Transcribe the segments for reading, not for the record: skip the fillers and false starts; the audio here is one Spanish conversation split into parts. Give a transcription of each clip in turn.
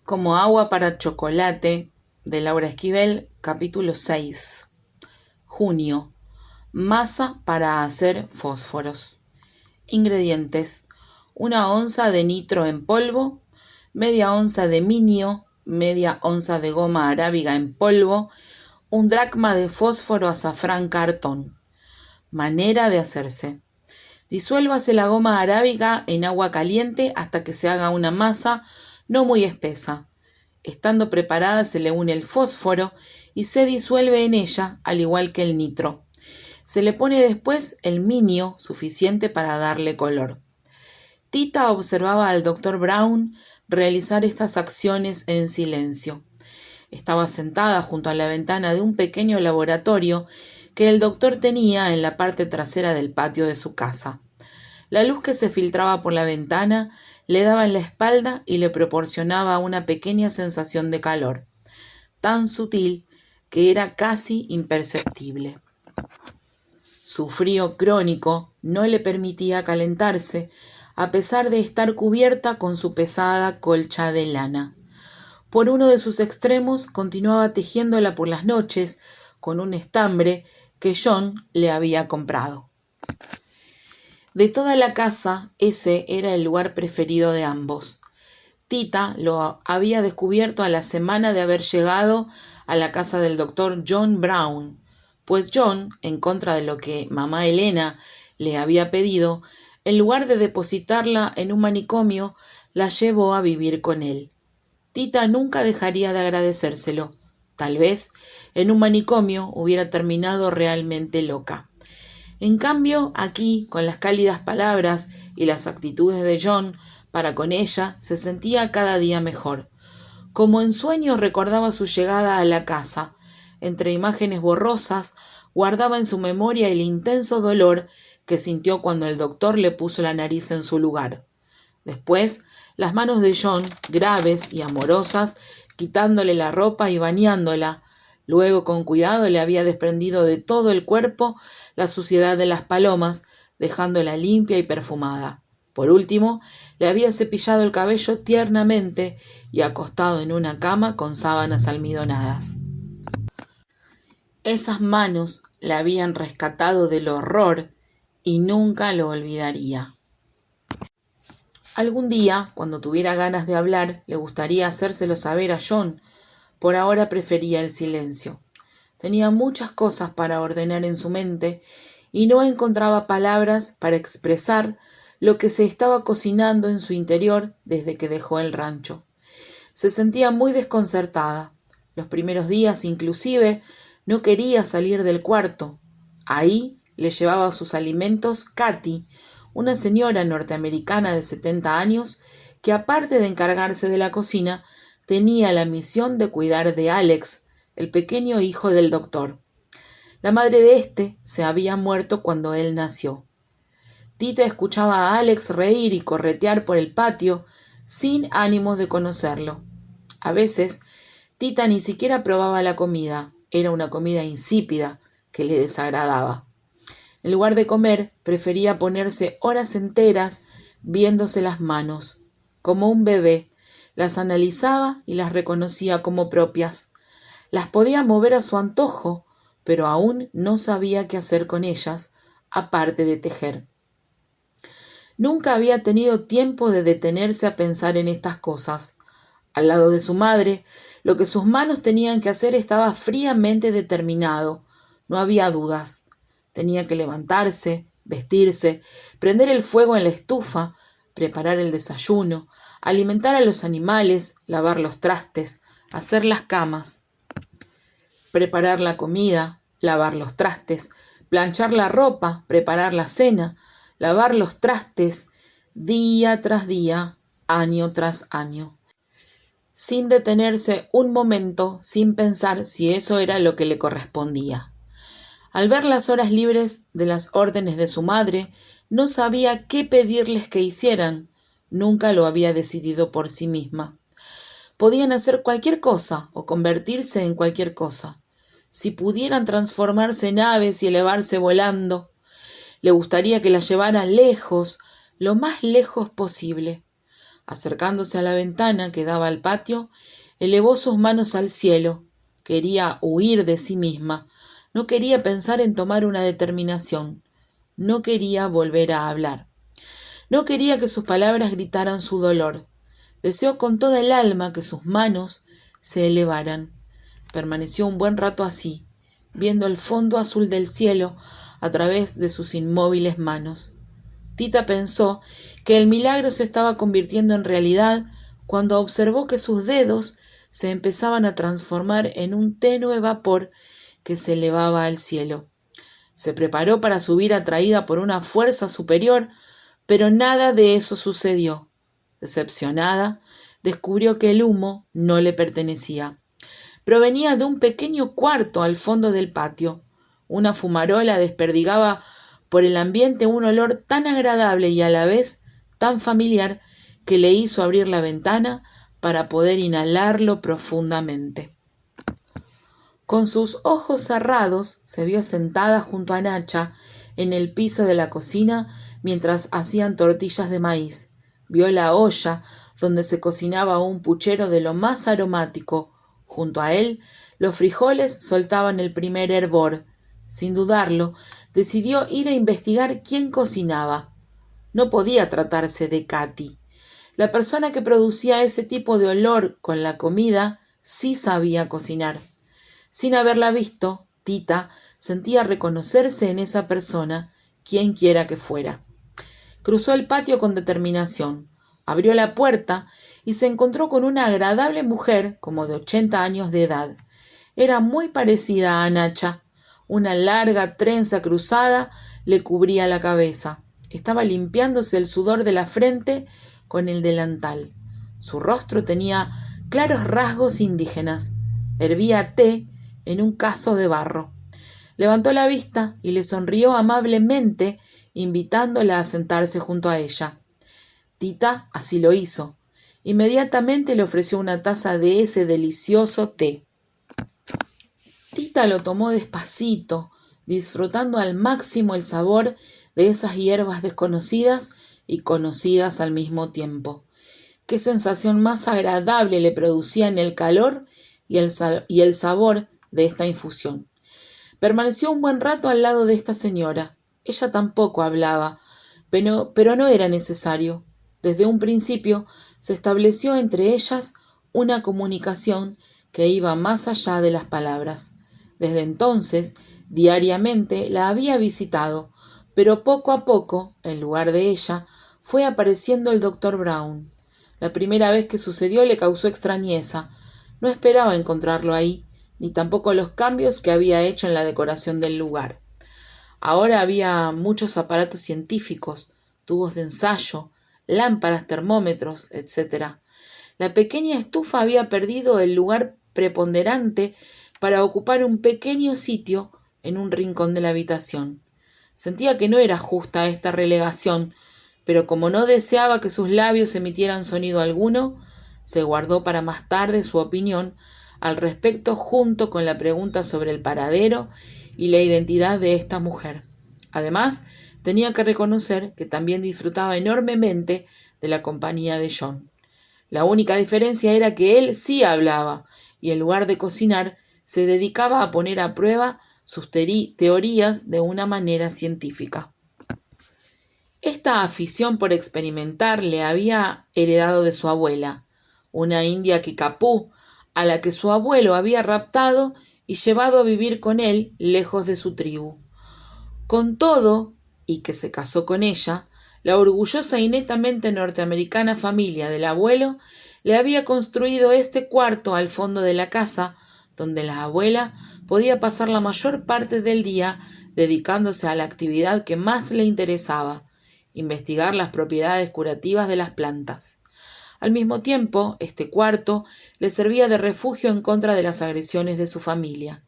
Como agua para chocolate, de Laura Esquivel, capítulo 6. Junio. Masa para hacer fósforos. Ingredientes: 1 onza de nitro en polvo, media onza de minio, media onza de goma arábiga en polvo, 1 dracma de fósforo azafrán cartón. Manera de hacerse: disuélvase la goma arábiga en agua caliente hasta que se haga una masa no muy espesa. Estando preparada se le une el fósforo y se disuelve en ella, al igual que el nitro. Se le pone después el minio, suficiente para darle color. Tita observaba al Dr. Brown realizar estas acciones en silencio. Estaba sentada junto a la ventana de un pequeño laboratorio que el doctor tenía en la parte trasera del patio de su casa. La luz que se filtraba por la ventana le daba en la espalda y le proporcionaba una pequeña sensación de calor, tan sutil que era casi imperceptible. Su frío crónico no le permitía calentarse, a pesar de estar cubierta con su pesada colcha de lana. Por uno de sus extremos continuaba tejiéndola por las noches con un estambre que John le había comprado. De toda la casa, ese era el lugar preferido de ambos. Tita lo había descubierto a la semana de haber llegado a la casa del doctor John Brown, pues John, en contra de lo que mamá Elena le había pedido, en lugar de depositarla en un manicomio, la llevó a vivir con él. Tita nunca dejaría de agradecérselo. Tal vez en un manicomio hubiera terminado realmente loca. En cambio, aquí, con las cálidas palabras y las actitudes de John para con ella, se sentía cada día mejor. Como en sueños recordaba su llegada a la casa. Entre imágenes borrosas, guardaba en su memoria el intenso dolor que sintió cuando el doctor le puso la nariz en su lugar. Después, las manos de John, graves y amorosas, quitándole la ropa y bañándola. Luego, con cuidado, le había desprendido de todo el cuerpo la suciedad de las palomas, dejándola limpia y perfumada. Por último, le había cepillado el cabello tiernamente y acostado en una cama con sábanas almidonadas. Esas manos la habían rescatado del horror y nunca lo olvidaría. Algún día, cuando tuviera ganas de hablar, le gustaría hacérselo saber a John. Por ahora prefería el silencio. Tenía muchas cosas para ordenar en su mente y no encontraba palabras para expresar lo que se estaba cocinando en su interior desde que dejó el rancho. Se sentía muy desconcertada. Los primeros días, inclusive, no quería salir del cuarto. Ahí le llevaba sus alimentos Katy, una señora norteamericana de 70 años que, aparte de encargarse de la cocina, tenía la misión de cuidar de Alex, el pequeño hijo del doctor. La madre de éste se había muerto cuando él nació. Tita escuchaba a Alex reír y corretear por el patio sin ánimos de conocerlo. A veces, Tita ni siquiera probaba la comida. Era una comida insípida que le desagradaba. En lugar de comer, prefería ponerse horas enteras viéndose las manos. Como un bebé, las analizaba y las reconocía como propias. Las podía mover a su antojo, pero aún no sabía qué hacer con ellas, aparte de tejer. Nunca había tenido tiempo de detenerse a pensar en estas cosas. Al lado de su madre, lo que sus manos tenían que hacer estaba fríamente determinado. No había dudas. Tenía que levantarse, vestirse, prender el fuego en la estufa, preparar el desayuno, alimentar a los animales, lavar los trastes, hacer las camas, preparar la comida, lavar los trastes, planchar la ropa, preparar la cena, lavar los trastes, día tras día, año tras año, sin detenerse un momento, sin pensar si eso era lo que le correspondía. Al ver las horas libres de las órdenes de su madre, no sabía qué pedirles que hicieran. Nunca lo había decidido por sí misma. Podían hacer cualquier cosa o convertirse en cualquier cosa. Si pudieran transformarse en aves y elevarse volando, le gustaría que la llevaran lejos, lo más lejos posible. Acercándose a la ventana que daba al patio, elevó sus manos al cielo. Quería huir de sí misma. No quería pensar en tomar una determinación. No quería volver a hablar. No quería que sus palabras gritaran su dolor. Deseó con toda el alma que sus manos se elevaran. Permaneció un buen rato así, viendo el fondo azul del cielo a través de sus inmóviles manos. Tita pensó que el milagro se estaba convirtiendo en realidad cuando observó que sus dedos se empezaban a transformar en un tenue vapor que se elevaba al cielo. Se preparó para subir atraída por una fuerza superior, pero nada de eso sucedió. Decepcionada, descubrió que el humo no le pertenecía. Provenía de un pequeño cuarto al fondo del patio. Una fumarola desperdigaba por el ambiente un olor tan agradable y a la vez tan familiar que le hizo abrir la ventana para poder inhalarlo profundamente. Con sus ojos cerrados se vio sentada junto a Nacha en el piso de la cocina mientras hacían tortillas de maíz. Vio la olla donde se cocinaba un puchero de lo más aromático. Junto a él, los frijoles soltaban el primer hervor. Sin dudarlo, decidió ir a investigar quién cocinaba. No podía tratarse de Katy. La persona que producía ese tipo de olor con la comida sí sabía cocinar. Sin haberla visto, Tita sentía reconocerse en esa persona, quien quiera que fuera. Cruzó el patio con determinación, abrió la puerta y se encontró con una agradable mujer como de 80 años de edad. Era muy parecida a Nacha. Una larga trenza cruzada le cubría la cabeza. Estaba limpiándose el sudor de la frente con el delantal. Su rostro tenía claros rasgos indígenas. Hervía té en un cazo de barro. Levantó la vista y le sonrió amablemente, invitándola a sentarse junto a ella. Tita así lo hizo. Inmediatamente le ofreció una taza de ese delicioso té. Tita lo tomó despacito, disfrutando al máximo el sabor de esas hierbas desconocidas y conocidas al mismo tiempo. Qué sensación más agradable le producían el calor y el sabor de esta infusión. Permaneció un buen rato al lado de esta señora. Ella tampoco hablaba, pero no era necesario. Desde un principio se estableció entre ellas una comunicación que iba más allá de las palabras. Desde entonces, diariamente la había visitado, pero poco a poco, en lugar de ella, fue apareciendo el doctor Brown. La primera vez que sucedió le causó extrañeza. No esperaba encontrarlo ahí, ni tampoco los cambios que había hecho en la decoración del lugar. Ahora había muchos aparatos científicos, tubos de ensayo, lámparas, termómetros, etc. La pequeña estufa había perdido el lugar preponderante para ocupar un pequeño sitio en un rincón de la habitación. Sentía que no era justa esta relegación, pero como no deseaba que sus labios emitieran sonido alguno, se guardó para más tarde su opinión al respecto junto con la pregunta sobre el paradero y la identidad de esta mujer. Además, tenía que reconocer que también disfrutaba enormemente de la compañía de John. La única diferencia era que él sí hablaba y en lugar de cocinar se dedicaba a poner a prueba sus teorías de una manera científica. Esta afición por experimentar le había heredado de su abuela, una india Kickapoo, a la que su abuelo había raptado y llevado a vivir con él lejos de su tribu. Con todo, y que se casó con ella, la orgullosa y netamente norteamericana familia del abuelo le había construido este cuarto al fondo de la casa, donde la abuela podía pasar la mayor parte del día dedicándose a la actividad que más le interesaba, investigar las propiedades curativas de las plantas. Al mismo tiempo, este cuarto le servía de refugio en contra de las agresiones de su familia.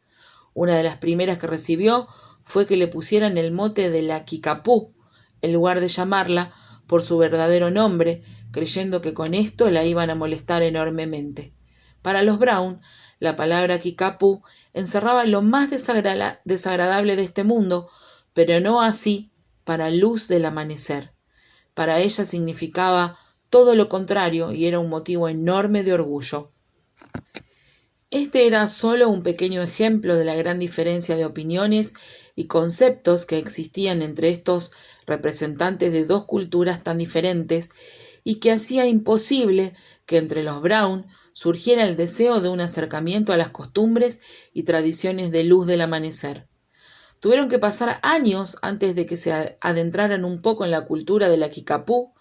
Una de las primeras que recibió fue que le pusieran el mote de la Kickapoo, en lugar de llamarla por su verdadero nombre, creyendo que con esto la iban a molestar enormemente. Para los Brown, la palabra Kickapoo encerraba lo más desagradable de este mundo, pero no así para Luz del Amanecer. Para ella significaba todo lo contrario, y era un motivo enorme de orgullo. Este era solo un pequeño ejemplo de la gran diferencia de opiniones y conceptos que existían entre estos representantes de dos culturas tan diferentes y que hacía imposible que entre los Brown surgiera el deseo de un acercamiento a las costumbres y tradiciones de luz del amanecer. Tuvieron que pasar años antes de que se adentraran un poco en la cultura de la Kickapoo,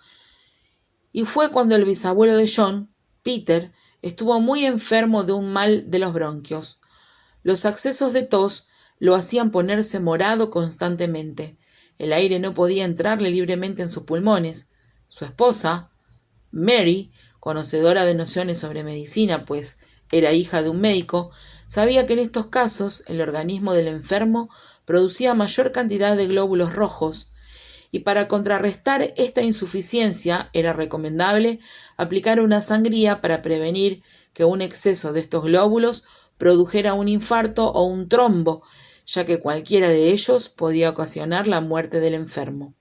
y fue cuando el bisabuelo de John, Peter, estuvo muy enfermo de un mal de los bronquios. Los accesos de tos lo hacían ponerse morado constantemente. El aire no podía entrarle libremente en sus pulmones. Su esposa, Mary, conocedora de nociones sobre medicina, pues era hija de un médico, sabía que en estos casos el organismo del enfermo producía mayor cantidad de glóbulos rojos, y para contrarrestar esta insuficiencia era recomendable aplicar una sangría para prevenir que un exceso de estos glóbulos produjera un infarto o un trombo, ya que cualquiera de ellos podía ocasionar la muerte del enfermo.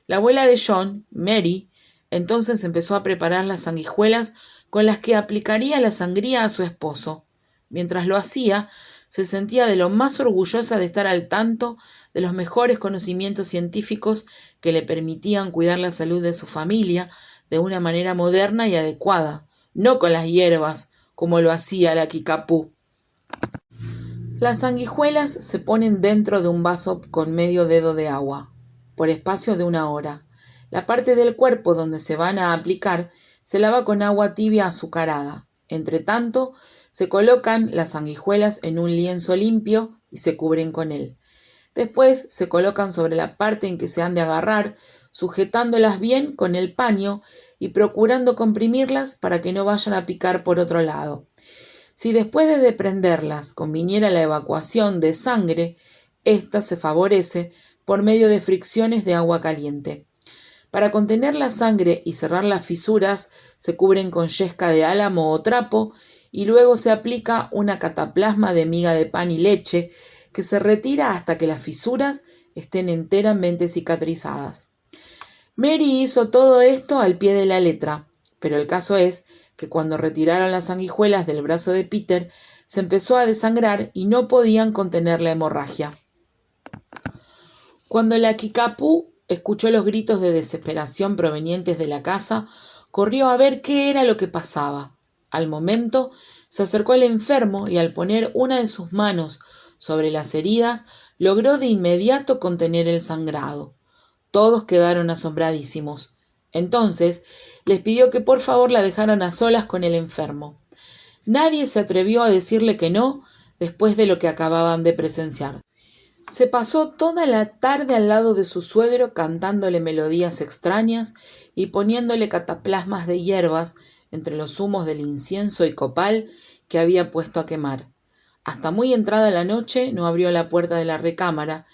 La abuela de John, Mary, entonces empezó a preparar las sanguijuelas con las que aplicaría la sangría a su esposo. Mientras lo hacía, se sentía de lo más orgullosa de estar al tanto de los mejores conocimientos científicos que le permitían cuidar la salud de su familia de una manera moderna y adecuada, no con las hierbas, como lo hacía la Kickapoo. Las sanguijuelas se ponen dentro de un vaso con medio dedo de agua, por espacio de 1 hora. La parte del cuerpo donde se van a aplicar se lava con agua tibia azucarada. Entre tanto, se colocan las sanguijuelas en un lienzo limpio y se cubren con él. Después se colocan sobre la parte en que se han de agarrar, sujetándolas bien con el paño y procurando comprimirlas para que no vayan a picar por otro lado. Si después de desprenderlas conviniera la evacuación de sangre, ésta se favorece por medio de fricciones de agua caliente. Para contener la sangre y cerrar las fisuras se cubren con yesca de álamo o trapo y luego se aplica una cataplasma de miga de pan y leche que se retira hasta que las fisuras estén enteramente cicatrizadas. Mary hizo todo esto al pie de la letra, pero el caso es que cuando retiraron las sanguijuelas del brazo de Peter, se empezó a desangrar y no podían contener la hemorragia. Cuando la Kickapoo escuchó los gritos de desesperación provenientes de la casa, corrió a ver qué era lo que pasaba. Al momento, se acercó al enfermo y al poner una de sus manos sobre las heridas, logró de inmediato contener el sangrado. Todos quedaron asombradísimos. Entonces, les pidió que por favor la dejaran a solas con el enfermo. Nadie se atrevió a decirle que no después de lo que acababan de presenciar. Se pasó toda la tarde al lado de su suegro cantándole melodías extrañas y poniéndole cataplasmas de hierbas entre los humos del incienso y copal que había puesto a quemar. Hasta muy entrada la noche no abrió la puerta de la recámara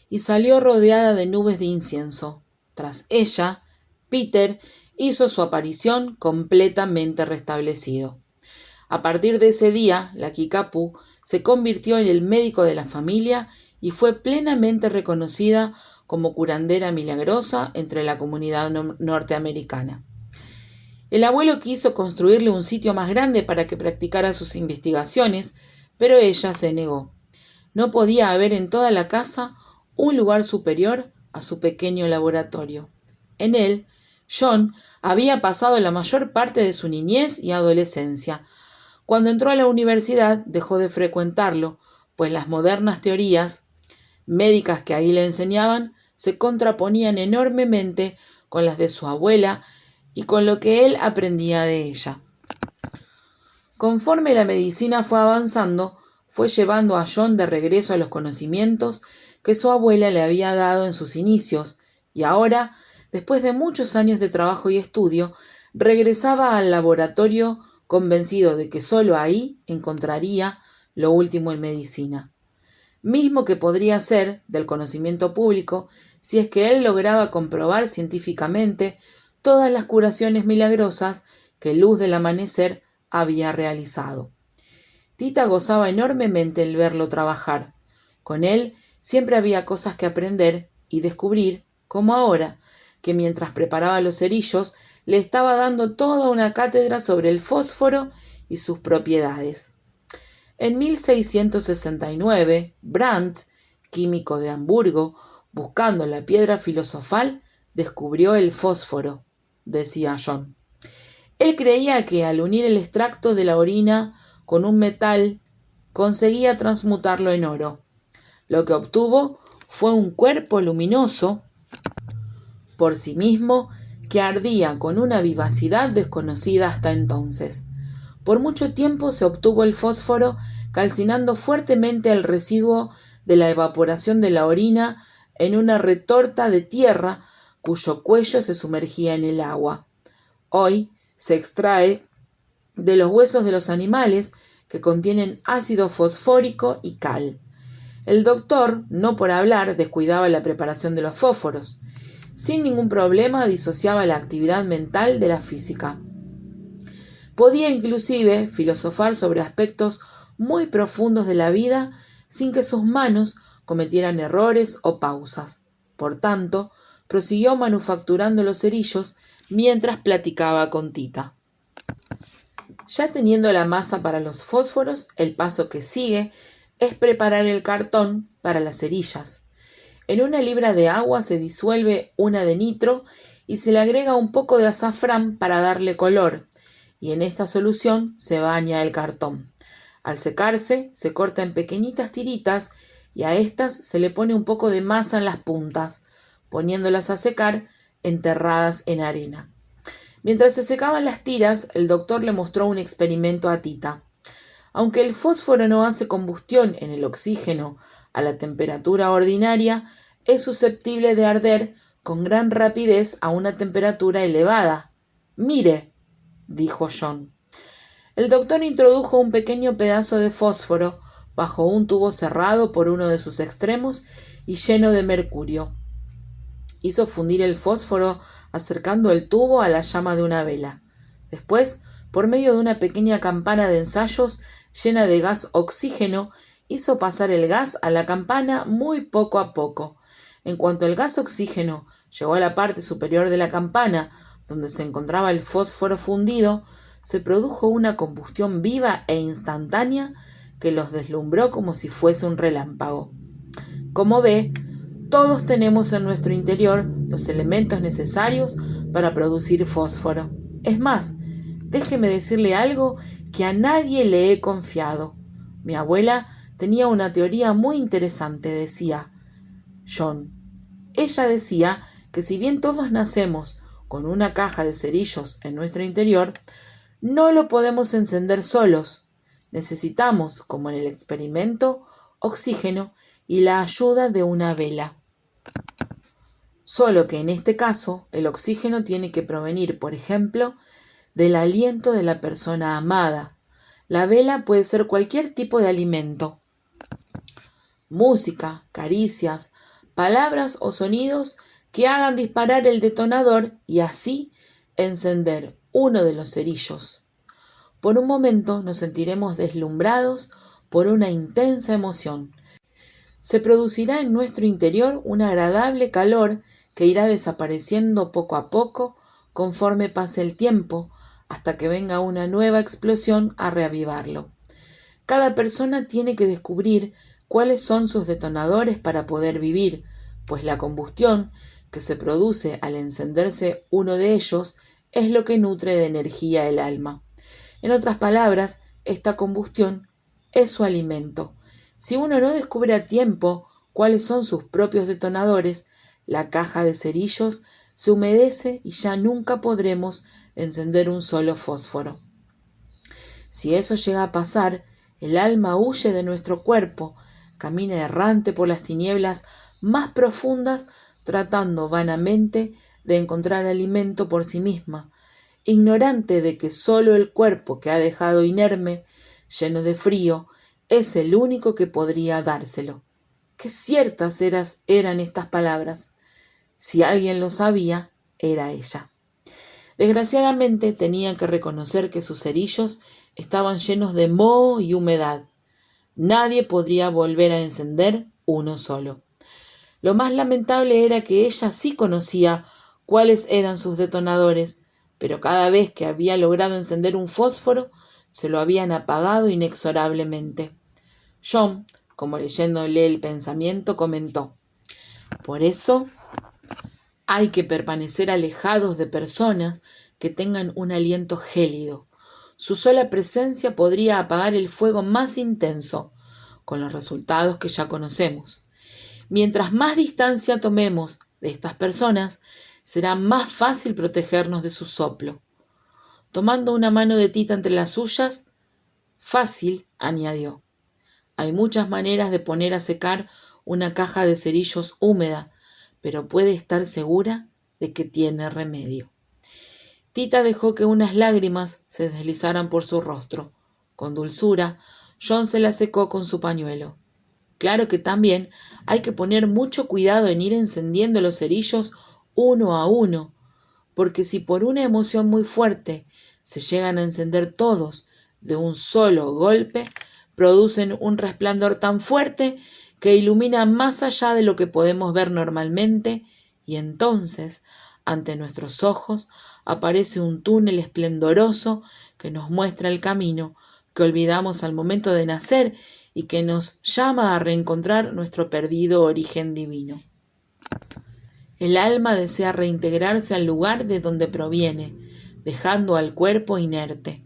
y salió rodeada de nubes de incienso. Tras ella, Peter hizo su aparición completamente restablecido. A partir de ese día, la Kickapoo se convirtió en el médico de la familia y fue plenamente reconocida como curandera milagrosa entre la comunidad norteamericana. El abuelo quiso construirle un sitio más grande para que practicara sus investigaciones, pero ella se negó. No podía haber en toda la casa un lugar superior a su pequeño laboratorio. En él, John había pasado la mayor parte de su niñez y adolescencia. Cuando entró a la universidad dejó de frecuentarlo, pues las modernas teorías médicas que ahí le enseñaban se contraponían enormemente con las de su abuela y con lo que él aprendía de ella. Conforme la medicina fue avanzando, fue llevando a John de regreso a los conocimientos que su abuela le había dado en sus inicios, y ahora, después de muchos años de trabajo y estudio, regresaba al laboratorio convencido de que solo ahí encontraría lo último en medicina. Mismo que podría ser del conocimiento público si es que él lograba comprobar científicamente todas las curaciones milagrosas que Luz del Amanecer había realizado. Tita gozaba enormemente el verlo trabajar. Con él siempre había cosas que aprender y descubrir, como ahora, que mientras preparaba los cerillos le estaba dando toda una cátedra sobre el fósforo y sus propiedades. En 1669, Brandt, químico de Hamburgo, buscando la piedra filosofal, descubrió el fósforo, decía John. Él creía que al unir el extracto de la orina con un metal, conseguía transmutarlo en oro. Lo que obtuvo fue un cuerpo luminoso por sí mismo que ardía con una vivacidad desconocida hasta entonces. Por mucho tiempo se obtuvo el fósforo calcinando fuertemente el residuo de la evaporación de la orina en una retorta de tierra cuyo cuello se sumergía en el agua. Hoy se extrae de los huesos de los animales que contienen ácido fosfórico y cal. El doctor, no por hablar, descuidaba la preparación de los fósforos. Sin ningún problema disociaba la actividad mental de la física. Podía inclusive filosofar sobre aspectos muy profundos de la vida sin que sus manos cometieran errores o pausas. Por tanto, prosiguió manufacturando los cerillos mientras platicaba con Tita. Ya teniendo la masa para los fósforos, el paso que sigue es preparar el cartón para las cerillas. En una libra de agua se disuelve una de nitro y se le agrega un poco de azafrán para darle color, y en esta solución se baña el cartón. Al secarse, se corta en pequeñitas tiritas y a estas se le pone un poco de masa en las puntas, poniéndolas a secar enterradas en arena. Mientras se secaban las tiras, el doctor le mostró un experimento a Tita. Aunque el fósforo no hace combustión en el oxígeno a la temperatura ordinaria, es susceptible de arder con gran rapidez a una temperatura elevada. «Mire», dijo John. El doctor introdujo un pequeño pedazo de fósforo bajo un tubo cerrado por uno de sus extremos y lleno de mercurio. Hizo fundir el fósforo acercando el tubo a la llama de una vela. Después, por medio de una pequeña campana de ensayos llena de gas oxígeno, hizo pasar el gas a la campana muy poco a poco. En cuanto el gas oxígeno llegó a la parte superior de la campana, donde se encontraba el fósforo fundido, se produjo una combustión viva e instantánea que los deslumbró como si fuese un relámpago. Como ve, todos tenemos en nuestro interior los elementos necesarios para producir fósforo. Es más, déjeme decirle algo que a nadie le he confiado. Mi abuela tenía una teoría muy interesante, decía John. Ella decía que si bien todos nacemos con una caja de cerillos en nuestro interior, no lo podemos encender solos. Necesitamos, como en el experimento, oxígeno y la ayuda de una vela. Solo que en este caso el oxígeno tiene que provenir, por ejemplo, del aliento de la persona amada. La vela puede ser cualquier tipo de alimento. Música, caricias, palabras o sonidos que hagan disparar el detonador y así encender uno de los cerillos. Por un momento nos sentiremos deslumbrados por una intensa emoción. Se producirá en nuestro interior un agradable calor que irá desapareciendo poco a poco conforme pase el tiempo, hasta que venga una nueva explosión a reavivarlo. Cada persona tiene que descubrir cuáles son sus detonadores para poder vivir, pues la combustión que se produce al encenderse uno de ellos es lo que nutre de energía el alma. En otras palabras, esta combustión es su alimento. Si uno no descubre a tiempo cuáles son sus propios detonadores, la caja de cerillos se humedece y ya nunca podremos encender un solo fósforo. Si eso llega a pasar, el alma huye de nuestro cuerpo, camina errante por las tinieblas más profundas, tratando vanamente de encontrar alimento por sí misma, ignorante de que solo el cuerpo que ha dejado inerme, lleno de frío, es el único que podría dárselo. Qué ciertas eran estas palabras. Si alguien lo sabía, era ella. Desgraciadamente tenía que reconocer que sus cerillos estaban llenos de moho y humedad. Nadie podría volver a encender uno solo. Lo más lamentable era que ella sí conocía cuáles eran sus detonadores, pero cada vez que había logrado encender un fósforo, se lo habían apagado inexorablemente. John, como leyéndole el pensamiento, comentó: por eso hay que permanecer alejados de personas que tengan un aliento gélido. Su sola presencia podría apagar el fuego más intenso, con los resultados que ya conocemos. Mientras más distancia tomemos de estas personas, será más fácil protegernos de su soplo. Tomando una mano de Tita entre las suyas, fácil, añadió. Hay muchas maneras de poner a secar una caja de cerillos húmeda, pero puede estar segura de que tiene remedio. Tita dejó que unas lágrimas se deslizaran por su rostro. Con dulzura, John se la secó con su pañuelo. Claro que también hay que poner mucho cuidado en ir encendiendo los cerillos uno a uno, porque si por una emoción muy fuerte se llegan a encender todos de un solo golpe, producen un resplandor tan fuerte que ilumina más allá de lo que podemos ver normalmente, y entonces, ante nuestros ojos, aparece un túnel esplendoroso que nos muestra el camino que olvidamos al momento de nacer y que nos llama a reencontrar nuestro perdido origen divino. El alma desea reintegrarse al lugar de donde proviene, dejando al cuerpo inerte.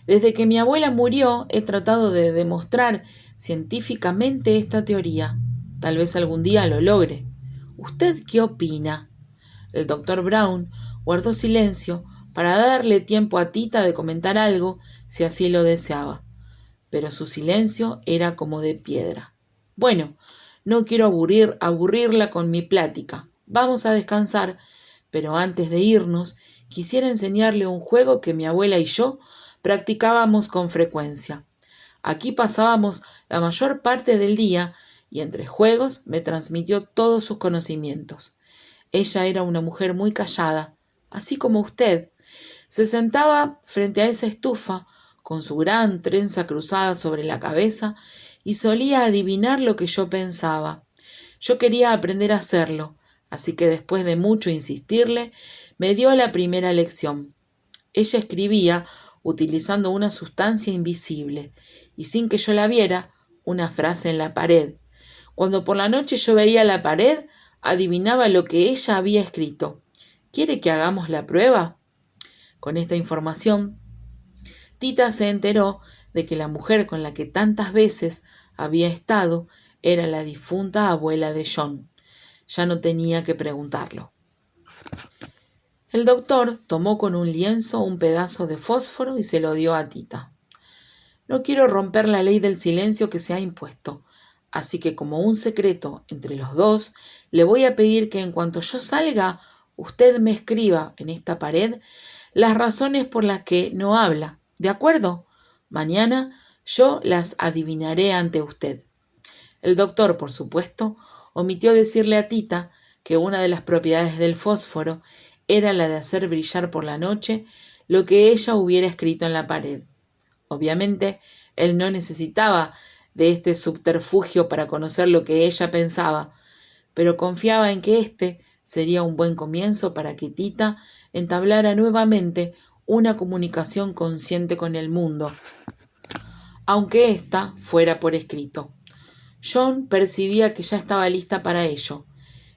Desde que mi abuela murió, he tratado de demostrar científicamente esta teoría. Tal vez algún día lo logre. ¿Usted qué opina? El doctor Brown guardó silencio para darle tiempo a Tita de comentar algo si así lo deseaba. Pero su silencio era como de piedra. Bueno, no quiero aburrirla con mi plática. Vamos a descansar, pero antes de irnos, quisiera enseñarle un juego que mi abuela y yo practicábamos con frecuencia. Aquí pasábamos la mayor parte del día y entre juegos me transmitió todos sus conocimientos. Ella era una mujer muy callada, así como usted. Se sentaba frente a esa estufa con su gran trenza cruzada sobre la cabeza y solía adivinar lo que yo pensaba. Yo quería aprender a hacerlo, así que después de mucho insistirle, me dio la primera lección. Ella escribía utilizando una sustancia invisible y sin que yo la viera, una frase en la pared. Cuando por la noche yo veía la pared, adivinaba lo que ella había escrito. ¿Quiere que hagamos la prueba? Con esta información, Tita se enteró de que la mujer con la que tantas veces había estado era la difunta abuela de John. Ya no tenía que preguntarlo. El doctor tomó con un lienzo un pedazo de fósforo y se lo dio a Tita. No quiero romper la ley del silencio que se ha impuesto, así que como un secreto entre los dos, le voy a pedir que en cuanto yo salga, usted me escriba en esta pared las razones por las que no habla. ¿De acuerdo? Mañana yo las adivinaré ante usted. El doctor, por supuesto, omitió decirle a Tita que una de las propiedades del fósforo era la de hacer brillar por la noche lo que ella hubiera escrito en la pared. Obviamente, él no necesitaba de este subterfugio para conocer lo que ella pensaba, pero confiaba en que este sería un buen comienzo para que Tita entablara nuevamente una comunicación consciente con el mundo, aunque ésta fuera por escrito. John percibía que ya estaba lista para ello.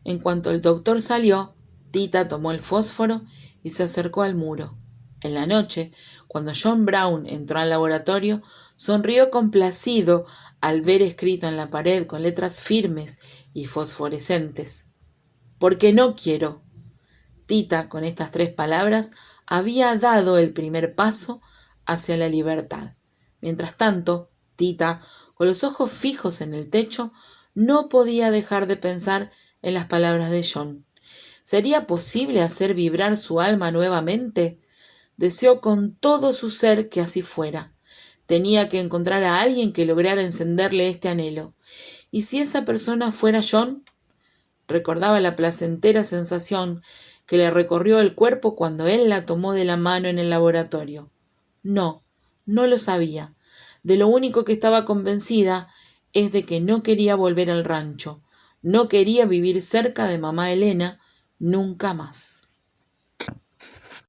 En cuanto el doctor salió, Tita tomó el fósforo y se acercó al muro. En la noche, cuando John Brown entró al laboratorio, sonrió complacido al ver escrito en la pared con letras firmes y fosforescentes: «Porque no quiero». Tita, con estas 3 palabras, había dado el primer paso hacia la libertad. Mientras tanto, Tita, con los ojos fijos en el techo, no podía dejar de pensar en las palabras de John. ¿Sería posible hacer vibrar su alma nuevamente? Deseó con todo su ser que así fuera. Tenía que encontrar a alguien que lograra encenderle este anhelo. ¿Y si esa persona fuera John? Recordaba la placentera sensación que le recorrió el cuerpo cuando él la tomó de la mano en el laboratorio. No lo sabía. De lo único que estaba convencida es de que no quería volver al rancho. No quería vivir cerca de mamá Elena nunca más.